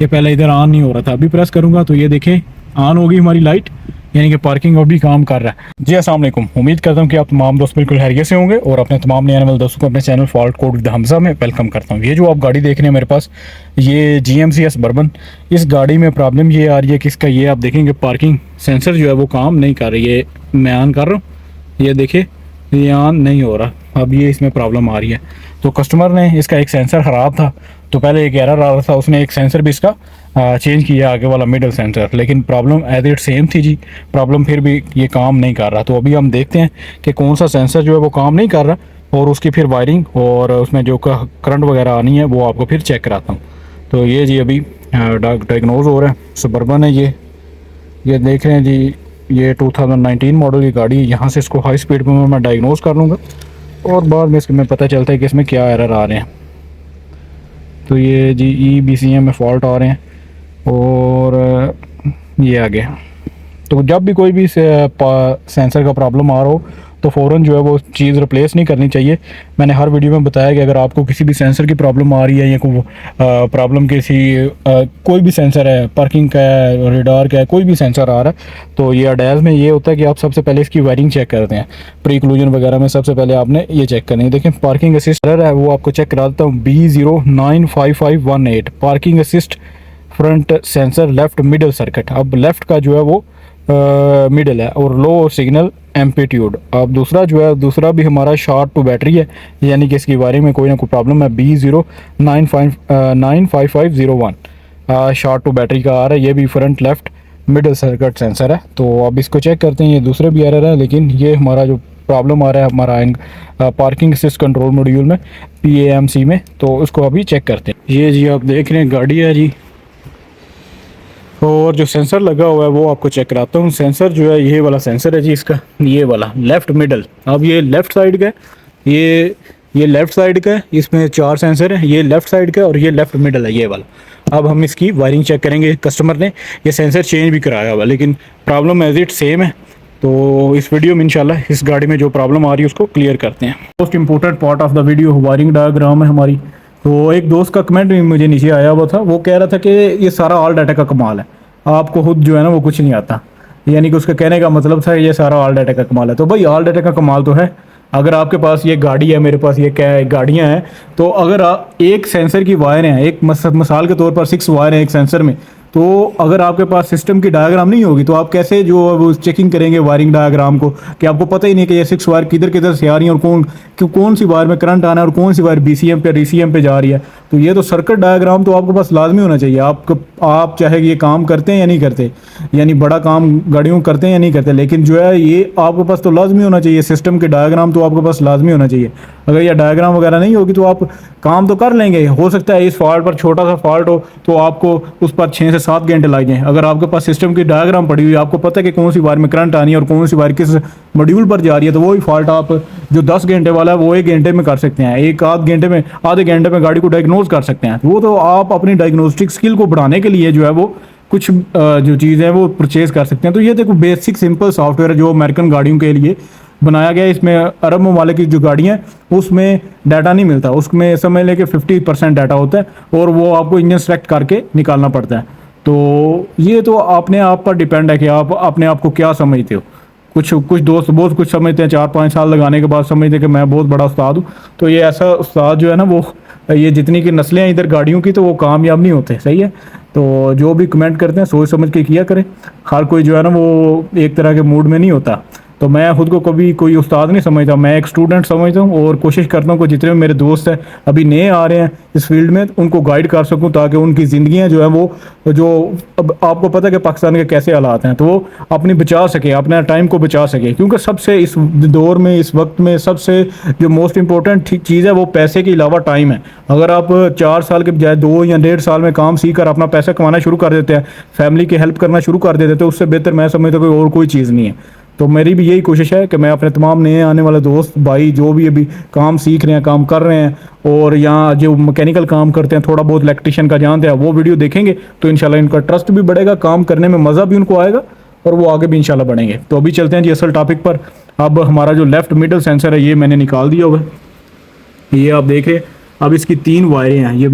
ये पहले इधर ऑन नहीं हो रहा था, अभी प्रेस करूँगा तो ये देखें ऑन होगी हमारी लाइट, यानी कि पार्किंग अभी काम कर रहा है। जी अस्सलाम वालेकुम, उम्मीद करता हूँ कि आप तमाम दोस्त बिल्कुल खैरियत से होंगे और अपने तमाम नए आने वाले दोस्तों को अपने channel fault code with Hamza में वेलकम करता हूँ। ये जो आप गाड़ी देख रहे हैं मेरे पास, ये GMC Suburban, इस गाड़ी में प्रॉब्लम ये आ रही है कि इसका ये आप देखेंगे पार्किंग सेंसर जो है वो काम नहीं कर रही है। मैं ऑन कर रहा हूँ, ये देखिए ये ऑन नहीं हो रहा, अब ये इसमें प्रॉब्लम आ रही है। तो कस्टमर ने इसका एक सेंसर ख़राब था, तो पहले एक एरर आ रहा था, उसने एक सेंसर भी इसका चेंज किया, आगे वाला मिडल सेंसर, लेकिन प्रॉब्लम एज इट सेम थी जी, प्रॉब्लम फिर भी ये काम नहीं कर रहा। तो अभी हम देखते हैं कि कौन सा सेंसर जो है वो काम नहीं कर रहा और उसकी फिर वायरिंग और उसमें जो करंट वगैरह आनी है वो आपको फिर चेक कराता हूँ। तो ये जी अभी डायग्नोज हो रहा है, सुबर्बन है ये देख रहे हैं जी, ये 2019 मॉडल की गाड़ी है। यहाँ से इसको हाई स्पीड में मैं डायग्नोज कर लूँगा और बाद में इसमें पता चलता है कि इसमें क्या एरर आ रहे हैं। तो ये जी EBCM में फॉल्ट आ रहे हैं और ये आ गया। तो जब भी कोई भी सेंसर का प्रॉब्लम आ रहा हो तो फ़ौरन जो है वो चीज़ रिप्लेस नहीं करनी चाहिए। मैंने हर वीडियो में बताया कि अगर आपको किसी भी सेंसर की प्रॉब्लम आ रही है या कोई प्रॉब्लम कोई भी सेंसर है, पार्किंग का है, रेडार का है, कोई भी सेंसर आ रहा है, तो ये अडैज़ में ये होता है कि आप सबसे पहले इसकी वायरिंग चेक करते हैं। प्री क्लूजन वगैरह में सबसे पहले आपने ये चेक करनी है। देखें पार्किंग असिस्ट एरर है, वो आपको चेक करा देता हूँ। B095518 parking assist front sensor left middle circuit. अब लेफ़्ट का जो है वो मिडल है और लो सिग्नल एम्पलीट्यूड। अब दूसरा भी हमारा शॉर्ट टू बैटरी है, यानी कि इसकी वायरिंग में कोई ना कोई प्रॉब्लम है। B095501 शॉर्ट टू बैटरी का आ रहा है, ये भी front left middle circuit sensor है। तो अब इसको चेक करते हैं। ये दूसरे भी एरर है, लेकिन ये हमारा जो प्रॉब्लम आ रहा है हमारा पार्किंग असिस्ट कंट्रोल मॉड्यूल में PAMC में, तो उसको अभी चेक करते हैं। ये जी आप देख रहे हैं गाड़ी है जी, और जो सेंसर लगा हुआ है वो आपको चेक कराता हूँ। सेंसर जो है ये वाला सेंसर है जी, इसका ये वाला लेफ़्ट मिडल। अब ये लेफ़्ट साइड का है, ये लेफ़्ट साइड का है, इसमें 4 सेंसर है, ये लेफ़्ट साइड का है और ये लेफ़्ट मिडल है, ये वाला। अब हम इसकी वायरिंग चेक करेंगे। कस्टमर ने ये सेंसर चेंज भी कराया हुआ, लेकिन प्रॉब्लम एज इट सेम है। तो इस वीडियो में इंशाल्लाह इस गाड़ी में जो प्रॉब्लम आ रही है उसको क्लियर करते हैं। Most important part of the video wiring diagram है हमारी। तो एक दोस्त का कमेंट भी मुझे नीचे आया हुआ था, वो कह रहा था कि ये सारा ऑल डाटा का कमाल है, आपको खुद जो है ना वो कुछ नहीं आता, यानी कि उसका कहने का मतलब था ये सारा ऑल डाटा का कमाल है। तो भाई ऑल डाटा का कमाल तो है, अगर आपके पास ये गाड़ी है, मेरे पास ये क्या गाड़ियाँ हैं, तो अगर एक सेंसर की वायर हैं, एक मिसाल के तौर पर 6 वायर हैं एक सेंसर में, तो अगर आपके पास सिस्टम की डायग्राम नहीं होगी तो आप कैसे जो वो चेकिंग करेंगे वायरिंग डायग्राम को, कि आपको पता ही नहीं कि ये 6 वायर किधर से आ रही हैं और कौन सी वायर में करंट आना है और कौन सी वायर BCM पे DCM पे जा रही है। तो ये तो सर्किट डायग्राम तो आपके पास लाजमी होना चाहिए। आप चाहे ये काम करते हैं या नहीं करते, यानी बड़ा काम गाड़ियों करते हैं या नहीं करते, लेकिन जो है ये आपके पास तो लाजमी होना चाहिए। सिस्टम के डायग्राम तो आपके पास लाजमी होना चाहिए। अगर यह डायग्राम वगैरह नहीं होगी तो आप काम तो कर लेंगे, हो सकता है इस फॉल्ट पर छोटा सा फॉल्ट हो तो आपको उस पर 6 से 7 घंटे लग जाएं। अगर आपके पास सिस्टम की डायग्राम पड़ी हुई है, आपको पता है कि कौन सी वायर में करंट आनी है और कौन सी वायर किस मॉड्यूल पर जा रही है, तो वही फॉल्ट आप जो 10 घंटे वाला है वो 1 घंटे में कर सकते हैं, आधे घंटे में गाड़ी को डायग्नोज कर सकते हैं। वो तो आप अपनी डायग्नोस्टिक स्किल को बढ़ाने के लिए जो है वो कुछ जो चीज़ है वो परचेज कर सकते हैं। तो ये देखो बेसिक सिंपल सॉफ्टवेयर है जो अमेरिकन गाड़ियों के लिए बनाया गया है। इसमें अरब ममालिक की जो गाड़ियाँ हैं उसमें डाटा नहीं मिलता, उसमें समझ लें कि 50% डाटा होता है और वो आपको इंजन सेलेक्ट करके निकालना पड़ता है। तो ये तो अपने आप पर डिपेंड है कि आप अपने आप को क्या समझते हो। कुछ दोस्त बहुत कुछ समझते हैं, 4-5 साल लगाने के बाद समझते हैं कि मैं बहुत बड़ा उस्ताद हूँ। तो ये ऐसा उस्ताद जो है ना वो ये जितनी की नस्लें हैं इधर गाड़ियों की, तो वो कामयाब नहीं होते। सही है, तो जो भी कमेंट करते हैं सोच समझ के किया करें। हर कोई जो है ना वो एक तरह के मूड में नहीं होता। तो मैं खुद को कभी कोई उस्ताद नहीं समझता, मैं एक स्टूडेंट समझता हूँ और कोशिश करता हूँ कि जितने भी मेरे दोस्त हैं अभी नए आ रहे हैं इस फील्ड में उनको गाइड कर सकूँ, ताकि उनकी ज़िंदगियाँ जो है वो जो अब आपको पता है कि पाकिस्तान के कैसे हालात हैं, तो वो अपनी बचा सके, अपने टाइम को बचा सके। क्योंकि सबसे इस दौर में इस वक्त में सबसे जो मोस्ट इंपॉर्टेंट चीज़ है वो पैसे के अलावा टाइम है। अगर आप 4 साल के बजाय 2 या 1.5 साल में काम सीख कर अपना पैसा कमाना शुरू कर देते हैं, फैमिली की हेल्प करना शुरू कर देते हैं, तो उससे बेहतर मैं समझता हूँ और कोई चीज़ नहीं है। तो मेरी भी यही कोशिश है कि मैं अपने तमाम नए आने वाले दोस्त भाई जो भी अभी काम सीख रहे हैं, काम कर रहे हैं और यहाँ जो मैकेनिकल काम करते हैं, थोड़ा बहुत इलेक्ट्रिशियन का जानते हैं, वो वीडियो देखेंगे तो इंशाल्लाह इनका ट्रस्ट भी बढ़ेगा, काम करने में मज़ा भी उनको आएगा और वो आगे भी इंशाल्लाह बढ़ेंगे। तो अभी चलते हैं जी असल टॉपिक पर। अब हमारा जो लेफ़्ट मिडल सेंसर है ये मैंने निकाल दिया हुआ है, ये आप देख रहे हैं। अब इसकी 3 वायरें हैं, ये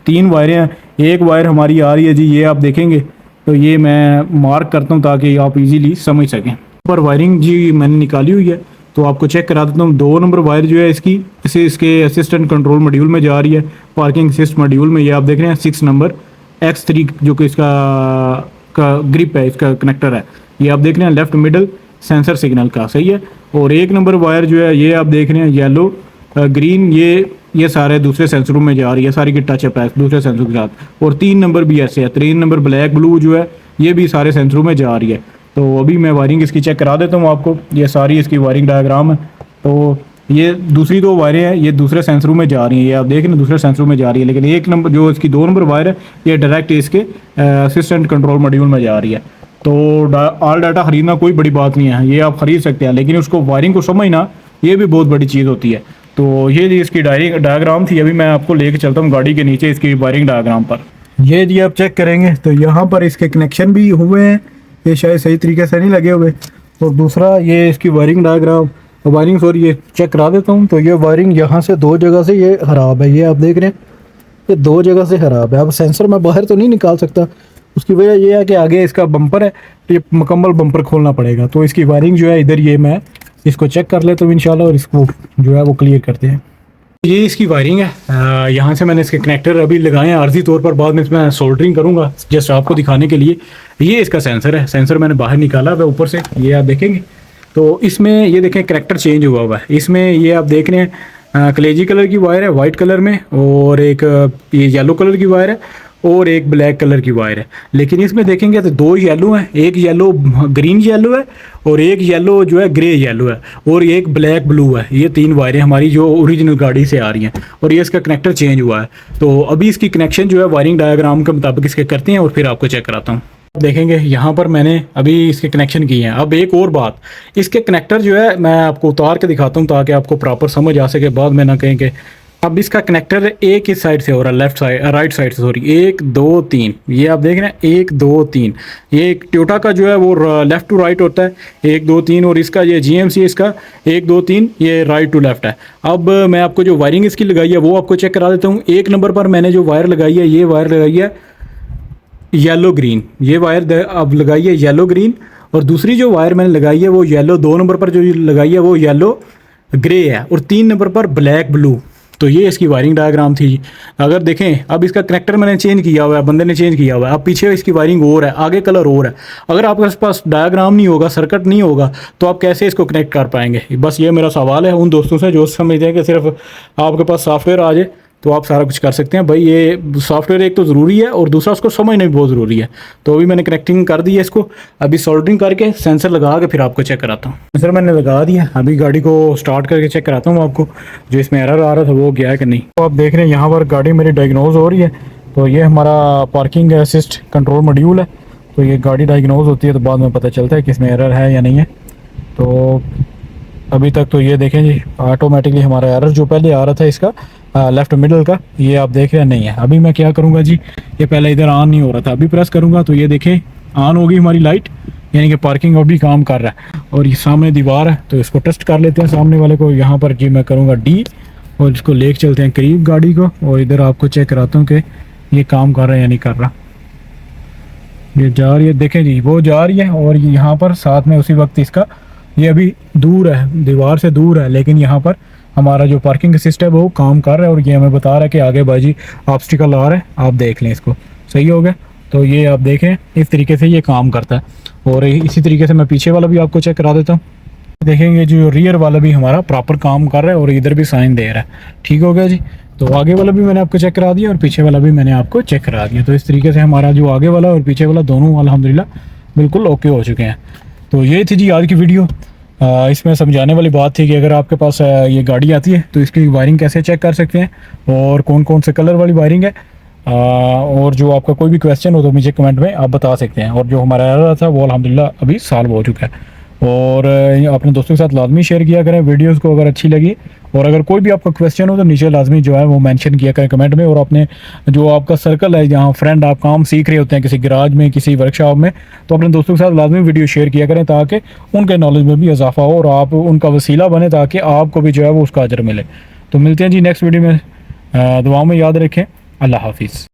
3 वायरें हैं, एक वायर हमारी आ रही है जी, ये आप देखेंगे तो ये मैं मार्क करता हूँ ताकि आप इजीली समझ सकें। पर वायरिंग जी मैंने निकाली हुई है, तो आपको चेक करा देता हूँ। 2 नंबर वायर जो है इसकी इसके असिस्टेंट कंट्रोल मॉड्यूल में जा रही है, पार्किंग असिस्ट मॉड्यूल में। ये आप देख रहे हैं 6 नंबर X3 जो कि इसका ग्रिप है, इसका कनेक्टर है। ये आप देख रहे हैं लेफ्ट मिडल सेंसर सिग्नल का, सही है। और 1 नंबर वायर जो है ये आप देख रहे हैं येलो ग्रीन, ये सारे दूसरे सेंसरों में जा रही है, सारी की टचअप है दूसरे सेंसर के साथ। और 3 नंबर भी ऐसे है, 3 नंबर ब्लैक ब्लू जो है ये भी सारे सेंसरों में जा रही है। तो अभी मैं वायरिंग इसकी चेक करा देता हूँ आपको। ये सारी इसकी वायरिंग डायग्राम है। तो ये दूसरी 2 वायरें हैं, ये दूसरे सेंसरों में जा रही हैं, ये आप देख रहे हैं दूसरे सेंसरों में जा रही है। लेकिन 1 नंबर जो इसकी 2 नंबर वायर है ये डायरेक्ट इसके असिस्टेंट कंट्रोल मॉड्यूल में जा रही है। तो ऑल डाटा खरीदना कोई बड़ी बात नहीं है, ये आप खरीद सकते हैं, लेकिन उसको वायरिंग को समझना ये भी बहुत बड़ी चीज़ होती है। तो ये जी इसकी डायग्राम थी। अभी मैं आपको लेके चलता हूँ गाड़ी के नीचे इसकी वायरिंग डायग्राम पर। ये जी आप चेक करेंगे तो यहाँ पर इसके कनेक्शन भी हुए हैं, ये शायद सही तरीके से नहीं लगे हुए। और दूसरा ये इसकी वायरिंग डायग्राम ये चेक करा देता हूँ। तो ये वायरिंग यहाँ से 2 जगह से ये ख़राब है, ये आप देख रहे हैं ये 2 जगह से ख़राब है। अब सेंसर मैं बाहर तो नहीं निकाल सकता, उसकी वजह ये है कि आगे इसका बम्पर है, ये मुकम्मल बम्पर खोलना पड़ेगा। तो इसकी वायरिंग जो है इधर ये मैं इसको चेक कर लेता हूँ इंशाल्लाह, और इसको जो है वो क्लियर करते हैं। ये इसकी वायरिंग है। यहाँ से मैंने इसके कनेक्टर अभी लगाए हैं आर्जी तौर पर, बाद में इसमें सोल्डरिंग करूँगा जस्ट आपको दिखाने के लिए। ये इसका सेंसर है, सेंसर मैंने बाहर निकाला है ऊपर से, ये आप देखेंगे। तो इसमें ये देखें कनेक्टर चेंज हुआ है। इसमें ये आप देख रहे हैं कलेजी कलर की वायर है वाइट कलर में, और एक ये येलो कलर की वायर है, और एक ब्लैक कलर की वायर है। लेकिन इसमें देखेंगे तो 2 येलो हैं, एक येलो ग्रीन येलो है, और एक येलो जो है ग्रे येलो है, और एक ब्लैक ब्लू है। ये 3 वायरें हमारी जो ओरिजिनल गाड़ी से आ रही हैं, और ये इसका कनेक्टर चेंज हुआ है। तो अभी इसकी कनेक्शन जो है वायरिंग डायग्राम के मुताबिक इसके करते हैं, और फिर आपको चेक कराता हूँ। देखेंगे यहाँ पर मैंने अभी इसके कनेक्शन किए हैं। अब एक और बात, इसके कनेक्टर जो है मैं आपको उतार के दिखाता हूँ ताकि आपको प्रॉपर समझ आ सके, बाद में ना कहें कि अब इसका कनेक्टर एक इस साइड से हो रहा है, लेफ्ट साइड राइट साइड से, सॉरी 1 2 3, ये आप देख रहे हैं 1 2 3। ये एक टोयोटा का जो है वो लेफ़्ट टू राइट होता है 1 2 3, और इसका ये GMC इसका 1 2 3 ये राइट टू लेफ्ट है। अब मैं आपको जो वायरिंग इसकी लगाई है वो आपको चेक करा देता हूँ। 1 नंबर पर मैंने जो वायर लगाई है, ये वायर लगाई है येलो ग्रीन, ये वायर अब लगाई है येलो ग्रीन, और दूसरी जो वायर मैंने लगाई है वो येलो, 2 नंबर पर जो लगाई है वो येलो ग्रे है, और 3 नंबर पर ब्लैक ब्लू। तो ये इसकी वायरिंग डायग्राम थी। अगर देखें अब इसका कनेक्टर मैंने चेंज किया हुआ है, बंदे ने चेंज किया हुआ है। अब पीछे इसकी वायरिंग और है, आगे कलर और है। अगर आपके पास डायग्राम नहीं होगा, सर्किट नहीं होगा, तो आप कैसे इसको कनेक्ट कर पाएंगे? बस ये मेरा सवाल है उन दोस्तों से जो समझते हैं कि सिर्फ आपके पास सॉफ्टवेयर आ जाए तो आप सारा कुछ कर सकते हैं। भाई ये सॉफ्टवेयर एक तो ज़रूरी है, और दूसरा उसको समझना भी बहुत ज़रूरी है। तो अभी मैंने कनेक्टिंग कर दी है इसको, अभी सोल्डरिंग करके सेंसर लगा के फिर आपको चेक कराता हूँ। सेंसर मैंने लगा दिया, अभी गाड़ी को स्टार्ट करके चेक कराता हूँ आपको जो इसमें एरर आ रहा था वो गया है कि नहीं। तो आप देख रहे हैं यहाँ पर गाड़ी मेरी डायग्नोज हो रही है। तो ये हमारा पार्किंग असिस्ट कंट्रोल मॉड्यूल है। तो ये गाड़ी डायग्नोज होती है तो बाद में पता चलता है कि इसमें एरर है या नहीं है। तो अभी तक तो ये देखें जी ऑटोमेटिकली हमारा एरर जो पहले आ रहा था इसका लेफ्ट मिडल का, ये आप देख रहे हैं नहीं है। अभी मैं क्या करूँगा जी, ये पहले इधर ऑन नहीं हो रहा था, अभी प्रेस करूँगा तो ये देखें ऑन होगी हमारी लाइट, यानी कि पार्किंग अब भी काम कर रहा है। और ये सामने दीवार है तो इसको टेस्ट कर लेते हैं सामने वाले को। यहाँ पर जी मैं करूँगा D, और इसको लेके चलते हैं करीब गाड़ी को, और इधर आपको चेक कराता हूँ कि ये काम कर रहा है या नहीं कर रहा। ये जा रही है, देखें जी वो जा रही है, और यहाँ पर साथ में उसी वक्त इसका ये अभी दूर है, दीवार से दूर है, लेकिन यहाँ पर हमारा जो पार्किंग असिस्ट है वो काम कर रहा है, और ये हमें बता रहा है कि आगे बाजी ऑब्स्टिकल आ रहा है, आप देख लें इसको। सही हो गया। तो ये आप देखें इस तरीके से ये काम करता है। और इसी तरीके से मैं पीछे वाला भी आपको चेक करा देता हूँ। देखेंगे जो रियर वाला भी हमारा प्रॉपर काम कर रहा है, और इधर भी साइन दे रहा है। ठीक हो गया जी। तो आगे वाला भी मैंने आपको चेक करा दिया, और पीछे वाला भी मैंने आपको चेक करा दिया। तो इस तरीके से हमारा जो आगे वाला और पीछे वाला दोनों अल्हम्दुलिल्लाह बिल्कुल ओके हो चुके हैं। तो ये थी जी आज की वीडियो। इसमें समझाने वाली बात थी कि अगर आपके पास ये गाड़ी आती है तो इसकी वायरिंग कैसे चेक कर सकते हैं, और कौन कौन से कलर वाली वायरिंग है। और जो आपका कोई भी क्वेश्चन हो तो मुझे कमेंट में आप बता सकते हैं। और जो हमारा एरर था वो अल्हम्दुलिल्लाह अभी सॉल्व हो चुका है। और अपने दोस्तों के साथ लाजमी शेयर किया करें वीडियोस को अगर अच्छी लगी। और अगर कोई भी आपका क्वेश्चन हो तो नीचे लाजमी जो है वो मेंशन किया करें कमेंट में। और अपने जो आपका सर्कल है जहाँ फ्रेंड आप काम सीख रहे होते हैं किसी गराज में, किसी वर्कशॉप में, तो अपने दोस्तों के साथ लाजमी वीडियो शेयर किया करें ताकि उनके नॉलेज में भी इजाफा हो और आप उनका वसीला बने ताकि आपको भी जो है वो उसका अजर मिले। तो मिलते हैं जी नेक्स्ट वीडियो में। दुआओं में याद रखें। अल्लाह हाफिज़।